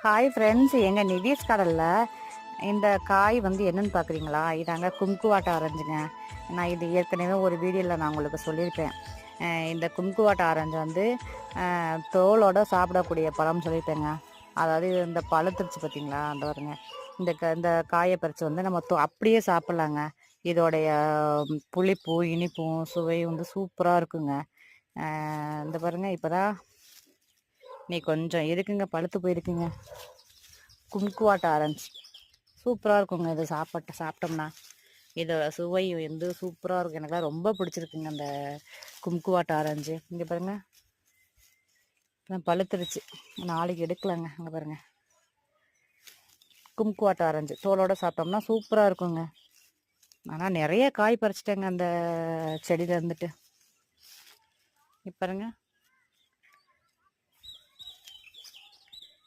Hi friends, எங்கள் நிதிஷ் கடலில் இந்த காய் வந்து என்னென்னு பார்க்குறீங்களா? இதாங்க கும்குவாட்டை ஆரஞ்சுங்க. நான் இது ஏற்கனவே ஒரு வீடியோவில் நான் உங்களுக்கு சொல்லியிருப்பேன். இந்த கும்குவாட்டை ஆரஞ்சு வந்து தோலோடு சாப்பிடக்கூடிய பழம்னு சொல்லியிருப்பேங்க. அதாவது இந்த பழுத்துருச்சு பார்த்தீங்களா, அந்த வருங்க இந்த காயை பறித்து வந்து நம்ம அப்படியே சாப்பிட்லாங்க. இதோடைய புளிப்பு இனிப்பும் சுவையும் வந்து சூப்பராக இருக்குங்க. இந்த பாருங்கள், இப்போ தான் நீ கொஞ்சம் இருக்குங்க, பழுத்து போயிருக்குங்க. கும்குவாட்டை ஆரஞ்சு சூப்பராக இருக்குங்க. இது சாப்பிட்டோம்னா இதோட சுவை வந்து சூப்பராக இருக்கும். எனக்குலாம் ரொம்ப பிடிச்சிருக்குங்க அந்த கும்குவாட்டை ஆரஞ்சு. இங்கே பாருங்க, பழுத்துருச்சு, நாளைக்கு எடுக்கலாங்க. அங்கே பாருங்க, கும்குவாட்டை ஆரஞ்சு தோலோட சாப்பிட்டோம்னா சூப்பராக இருக்குங்க. ஆனால் நிறைய காய் பறிச்சிட்டேங்க அந்த செடியில் இருந்துட்டு. இப்போ பாருங்க,